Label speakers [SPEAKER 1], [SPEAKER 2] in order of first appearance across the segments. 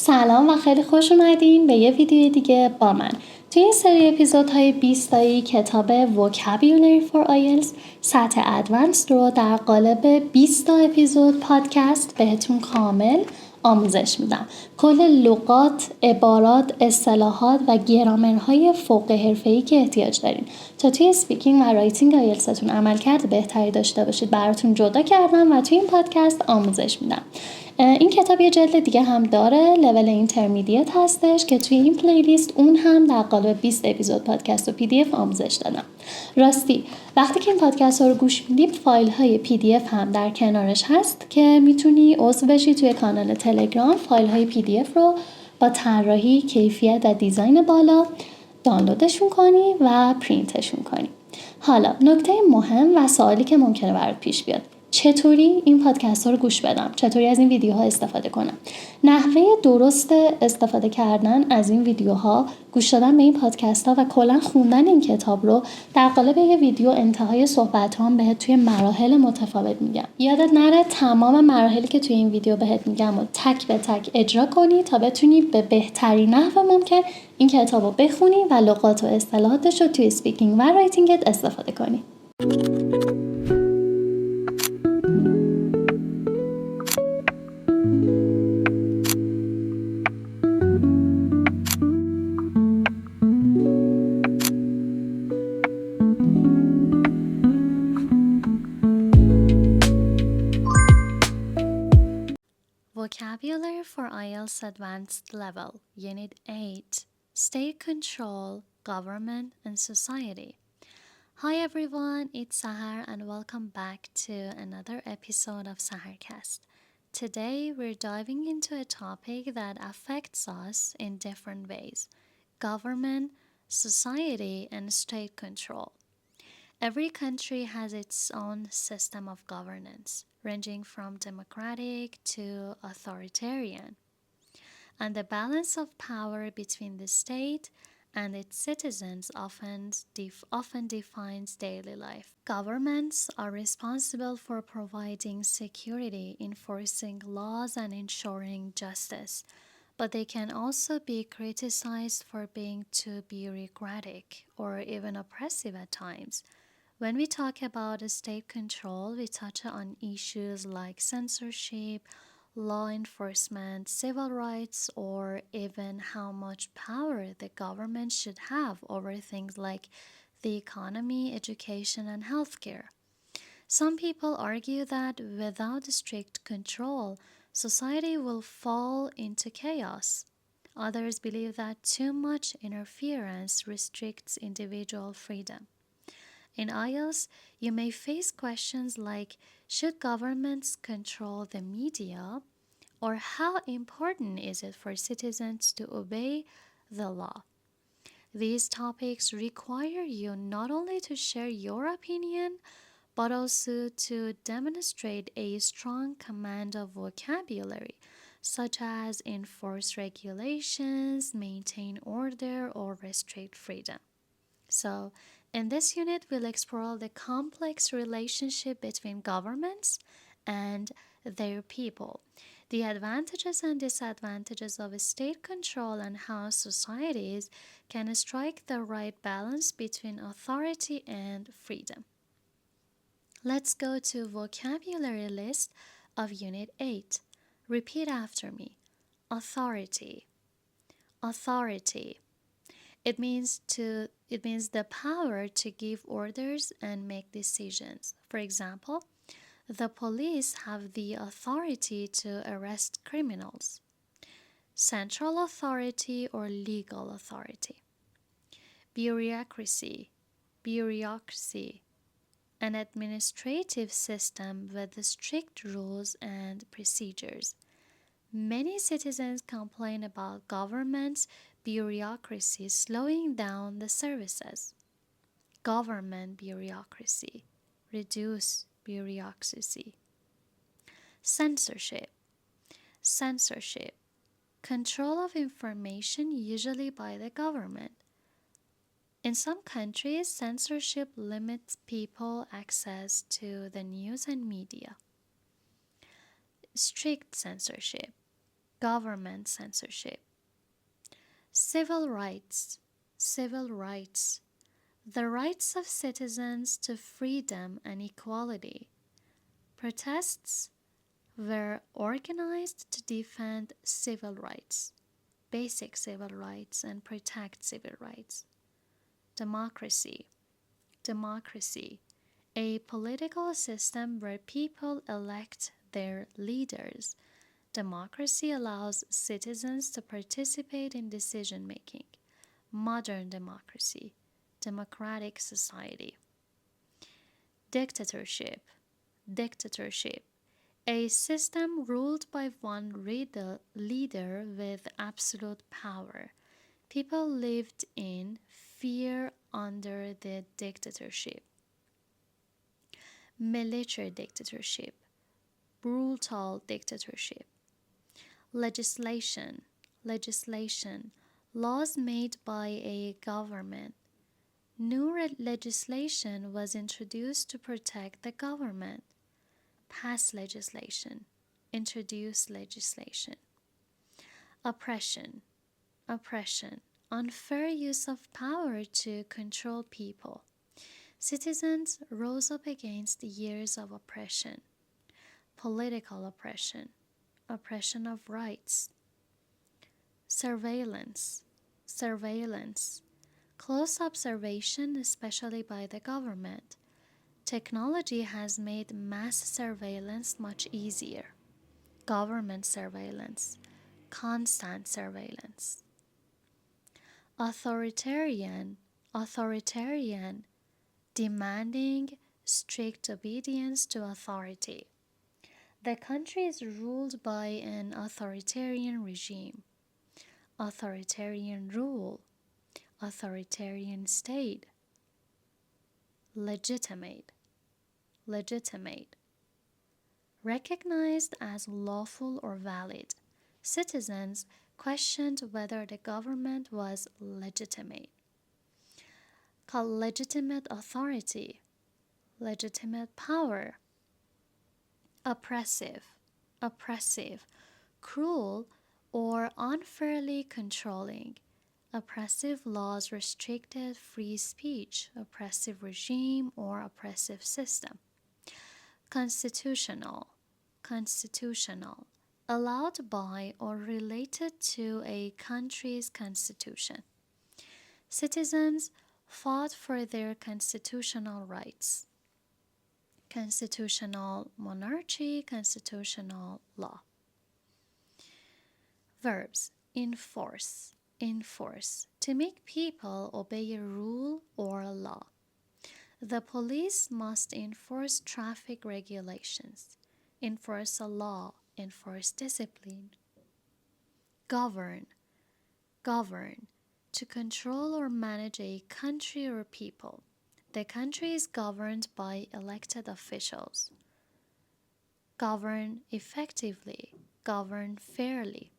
[SPEAKER 1] سلام و خیلی خوش اومدین به یه ویدیو دیگه با من. توی این سری اپیزودهای 20 تایی کتاب Vocabulary for IELTS سطح Advanced رو در قالب 20 تا اپیزود پادکست بهتون کامل آموزش میدم. کل لغات، عبارات، اصطلاحات و گرامرهای فوق حرفه‌ای که احتیاج دارین تا توی اسپیکینگ و رایتینگ آیلتستون عملکرد بهتری داشته باشید براتون جدا کردم و توی این پادکست آموزش میدم. این کتاب یه جلد دیگه هم داره، لول اینترمدییت هستش که توی این پلیلیست اون هم در قالب 20 اپیزود پادکست و PDF آموزش دادم. راستی وقتی که این پادکست ها رو گوش میدی فایل های PDF هم در کنارش هست که میتونی عضو بشی توی کانال تلگرام. فایل های PDF رو با طراحی، کیفیت و دیزاین بالا دانلودشون کنی و پرینتشون کنی. حالا نکته مهم و سوالی که ممکنه برات پیش بیاد: چطوری این پادکست ها رو گوش بدم؟ چطوری از این ویدیوها استفاده کنم؟ نحوه درست استفاده کردن از این ویدیوها، گوش دادن به این پادکست ها و کلا خوندن این کتاب رو در قالب یه ویدیو انتهای صحبت هام بهت توی مراحل متفاوت میگم. یادت نره تمام مراحلی که توی این ویدیو بهت میگم و تک به تک اجرا کنی تا بتونی به بهترین نحو ممکن این کتاب رو بخونی و لغات و اصطلاحاتش رو توی اسپیکینگ و رایتینگت استفاده کنی. Vocabulary for IELTS Advanced Level, Unit 8, State Control, Government and Society. Hi everyone, it's Sahar and welcome back to another episode of Saharcast. Today we're diving into a topic that affects us in different ways: government, society and state control. Every country has its own system of governance, ranging from democratic to authoritarian. And the balance of power between the state and its citizens often defines daily life. Governments are responsible for providing security, enforcing laws, and ensuring justice. But they can also be criticized for being too bureaucratic or even oppressive at times. When we talk about state control, we touch on issues like censorship, law enforcement, civil rights, or even how much power the government should have over things like the economy, education, and healthcare. Some people argue that without strict control, society will fall into chaos. Others believe that too much interference restricts individual freedom. In IELTS, you may face questions like, should governments control the media? Or how important is it for citizens to obey the law? These topics require you not only to share your opinion, but also to demonstrate a strong command of vocabulary, such as enforce regulations, maintain order, or restrict freedom. So, in this unit, we'll explore the complex relationship between governments and their people, the advantages and disadvantages of state control, and how societies can strike the right balance between authority and freedom. Let's go to vocabulary list of Unit 8. Repeat after me. Authority. Authority. It means the power to give orders and make decisions. For example, the police have the authority to arrest criminals. Central authority or legal authority. Bureaucracy. Bureaucracy. An administrative system with strict rules and procedures. Many citizens complain about government's bureaucracy slowing down the services. Government bureaucracy. Reduce bureaucracy. Censorship. Censorship. Control of information, usually by the government. In some countries, censorship limits people's access to the news and media. Strict censorship. government censorship. Civil rights, civil rights, the rights of citizens to freedom and equality. Protests were organized to defend civil rights, basic civil rights, and protect civil rights. Democracy, democracy, a political system where people elect their leaders. Democracy allows citizens to participate in decision making. Modern democracy, democratic society. Dictatorship, dictatorship, a system ruled by one leader with absolute power. People lived in fear under the dictatorship. Military dictatorship, brutal dictatorship. Legislation, legislation, laws made by a government. New legislation was introduced to protect the government. Pass legislation, introduce legislation. Oppression, oppression, unfair use of power to control people. Citizens rose up against years of oppression. Political oppression, oppression of rights. Surveillance, surveillance, close observation, especially by the government. Technology has made mass surveillance much easier. Government surveillance, constant surveillance. Authoritarian, authoritarian, demanding strict obedience to authority. The country is ruled by an authoritarian regime. Authoritarian rule, authoritarian state. Legitimate, legitimate, recognized as lawful or valid. Citizens questioned whether the government was legitimate. Called legitimate authority, legitimate power. Oppressive, oppressive, cruel or unfairly controlling. Oppressive laws restricted free speech, oppressive regime or oppressive system. Constitutional, constitutional, allowed by or related to a country's constitution. Citizens fought for their constitutional rights. Constitutional monarchy, constitutional law. Verbs, enforce, enforce, to make people obey a rule or a law. The police must enforce traffic regulations, enforce a law, enforce discipline. Govern, govern, to control or manage a country or people. The country is governed by elected officials. Govern effectively, govern fairly.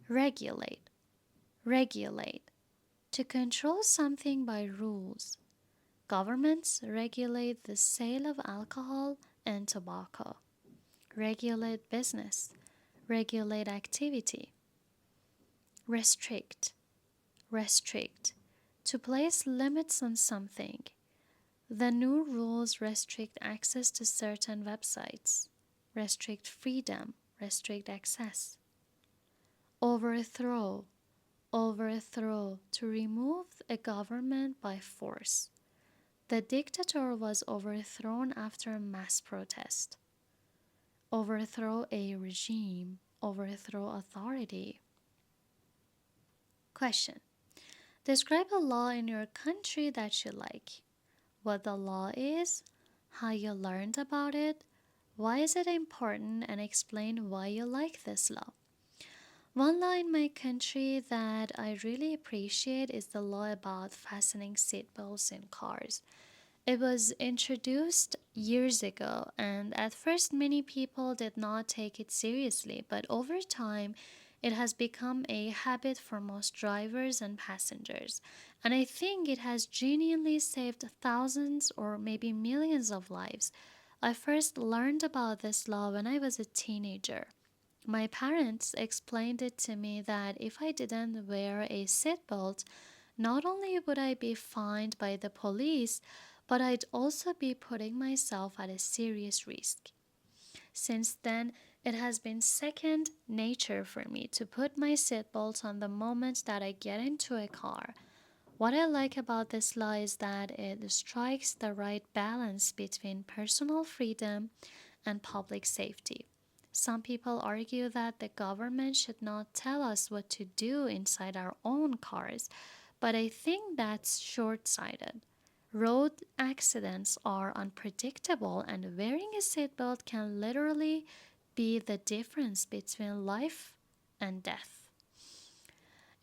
[SPEAKER 1] Regulate, regulate, to control something by rules. Governments regulate the sale of alcohol and tobacco. Regulate business, regulate activity. Restrict, restrict, to place limits on something. The new rules restrict access to certain websites, restrict freedom, restrict access. Overthrow, overthrow, to remove a government by force. The dictator was overthrown after a mass protest. Overthrow a regime, overthrow authority. Question. Describe a law in your country that you like. What the law is, how you learned about it, why is it important, and explain why you like this law. One law in my country that I really appreciate is the law about fastening seatbelts in cars. It was introduced years ago, and at first many people did not take it seriously, but over time it has become a habit for most drivers and passengers, and I think it has genuinely saved thousands or maybe millions of lives. I first learned about this law when I was a teenager. My parents explained it to me that if I didn't wear a seatbelt, not only would I be fined by the police, but I'd also be putting myself at a serious risk. Since then, it has been second nature for me to put my seatbelt on the moment that I get into a car. What I like about this law is that it strikes the right balance between personal freedom and public safety. Some people argue that the government should not tell us what to do inside our own cars, but I think that's short-sighted. Road accidents are unpredictable, and wearing a seatbelt can literally be the difference between life and death.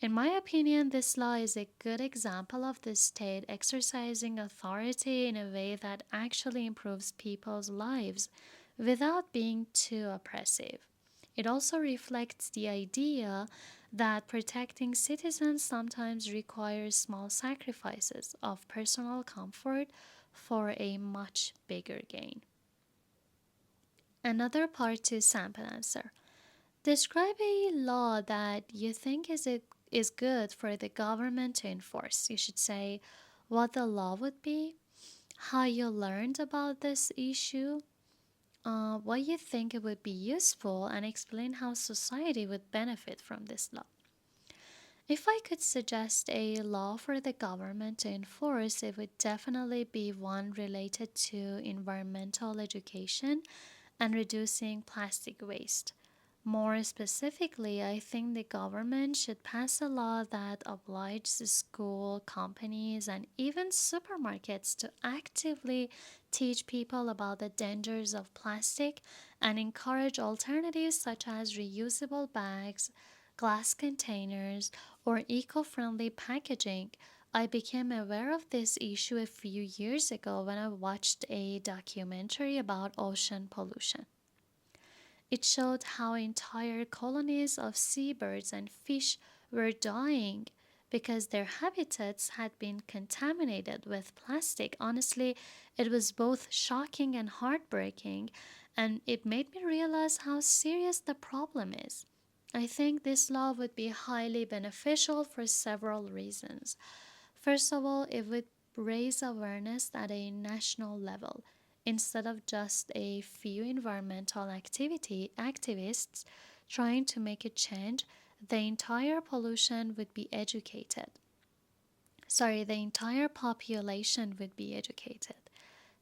[SPEAKER 1] In my opinion, this law is a good example of the state exercising authority in a way that actually improves people's lives without being too oppressive. It also reflects the idea that protecting citizens sometimes requires small sacrifices of personal comfort for a much bigger gain. Another part to sample answer. Describe a law that you think is good for the government to enforce. You should say what the law would be, how you learned about this issue, why you think it would be useful, and explain how society would benefit from this law. If I could suggest a law for the government to enforce, it would definitely be one related to environmental education and reducing plastic waste. More specifically, I think the government should pass a law that obliges school, companies, and even supermarkets to actively teach people about the dangers of plastic and encourage alternatives such as reusable bags, glass containers, or eco-friendly packaging. I became aware of this issue a few years ago when I watched a documentary about ocean pollution. It showed how entire colonies of seabirds and fish were dying because their habitats had been contaminated with plastic. Honestly, it was both shocking and heartbreaking, and it made me realize how serious the problem is. I think this law would be highly beneficial for several reasons. First of all, it would raise awareness at a national level. Instead of just a few environmental activists trying to make a change, the entire pollution would be educated. The entire population would be educated.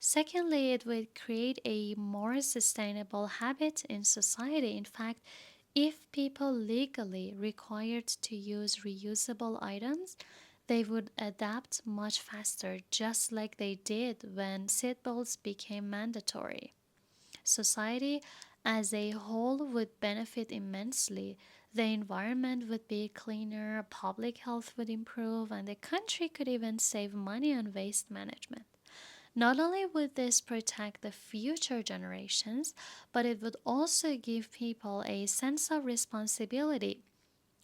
[SPEAKER 1] Secondly, it would create a more sustainable habit in society. In fact, if people legally required to use reusable items, they would adapt much faster, just like they did when seatbelts became mandatory. Society as a whole would benefit immensely. The environment would be cleaner, public health would improve, and the country could even save money on waste management. Not only would this protect the future generations, but it would also give people a sense of responsibility,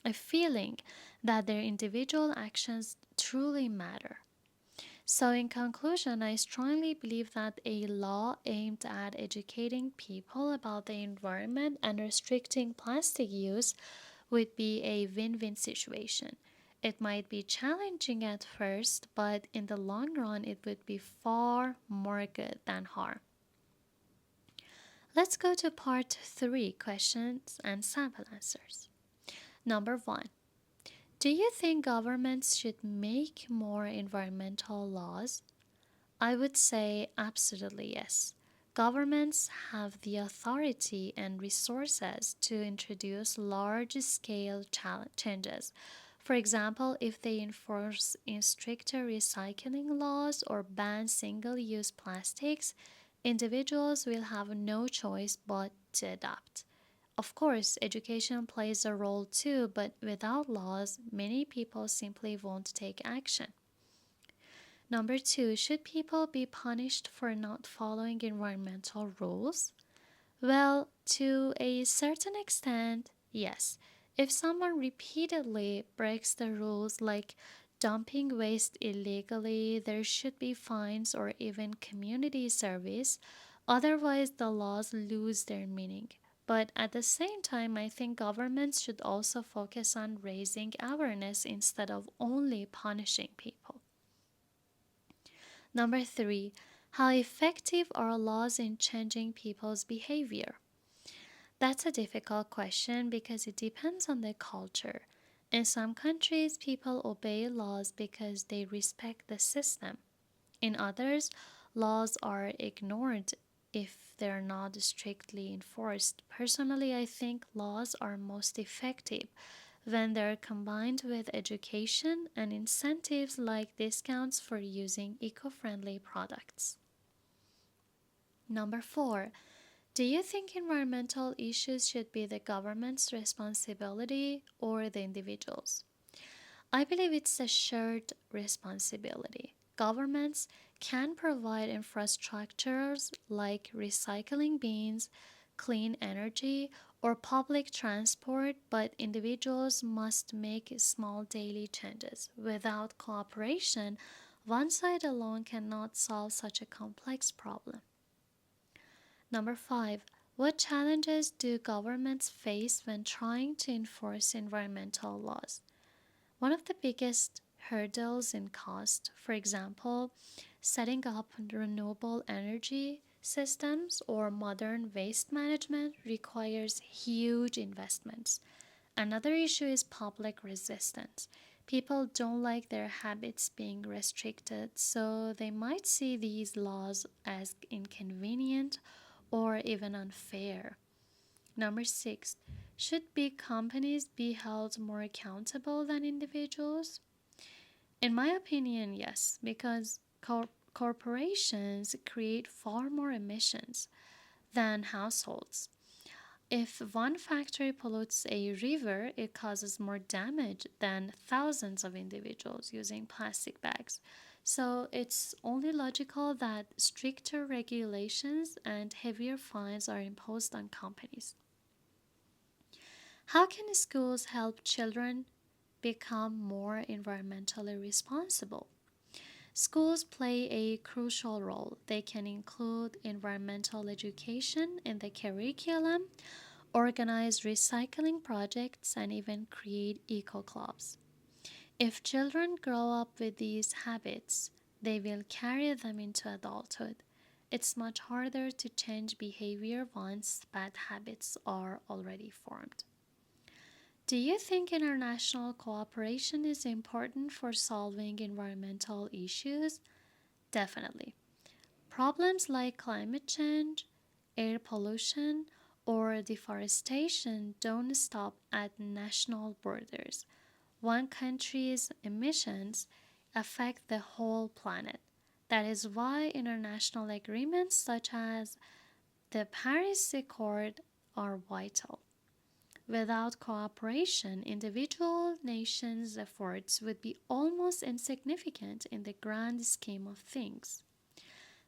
[SPEAKER 1] a feeling that their individual actions truly matter. So, in conclusion, I strongly believe that a law aimed at educating people about the environment and restricting plastic use would be a win-win situation. It might be challenging at first, but in the long run, it would be far more good than harm. Let's go to part 3, questions and sample answers. Number 1. Do you think governments should make more environmental laws? I would say absolutely yes. Governments have the authority and resources to introduce large-scale changes. For example, if they enforce stricter recycling laws or ban single-use plastics, individuals will have no choice but to adapt. Of course, education plays a role too, but without laws, many people simply won't take action. Number 2, should people be punished for not following environmental rules? Well, to a certain extent, yes. If someone repeatedly breaks the rules, like dumping waste illegally, there should be fines or even community service. Otherwise, the laws lose their meaning. But at the same time, I think governments should also focus on raising awareness instead of only punishing people. Number 3, how effective are laws in changing people's behavior? That's a difficult question because it depends on the culture. In some countries, people obey laws because they respect the system. In others, laws are ignored if they're not strictly enforced. Personally, I think laws are most effective when they're combined with education and incentives like discounts for using eco-friendly products. Number 4, do you think environmental issues should be the government's responsibility or the individual's? I believe it's a shared responsibility. Governments can provide infrastructures like recycling bins, clean energy, or public transport, but individuals must make small daily changes. Without cooperation, one side alone cannot solve such a complex problem. Number 5. What challenges do governments face when trying to enforce environmental laws? One of the biggest hurdles in cost, for example, setting up renewable energy systems or modern waste management requires huge investments. Another issue is public resistance. People don't like their habits being restricted, so they might see these laws as inconvenient or even unfair. Number 6, should big companies be held more accountable than individuals? In my opinion, yes, because corporations create far more emissions than households. If one factory pollutes a river, it causes more damage than thousands of individuals using plastic bags. So it's only logical that stricter regulations and heavier fines are imposed on companies. How can schools help children become more environmentally responsible? Schools play a crucial role. They can include environmental education in the curriculum, organize recycling projects, and even create eco clubs. If children grow up with these habits, they will carry them into adulthood. It's much harder to change behavior once bad habits are already formed. Do you think international cooperation is important for solving environmental issues? Definitely. Problems like climate change, air pollution, or deforestation don't stop at national borders. One country's emissions affect the whole planet. That is why international agreements such as the Paris Accord are vital. Without cooperation, individual nations' efforts would be almost insignificant in the grand scheme of things.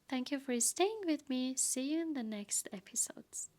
[SPEAKER 1] Thank you for staying with me. See you in the next episodes.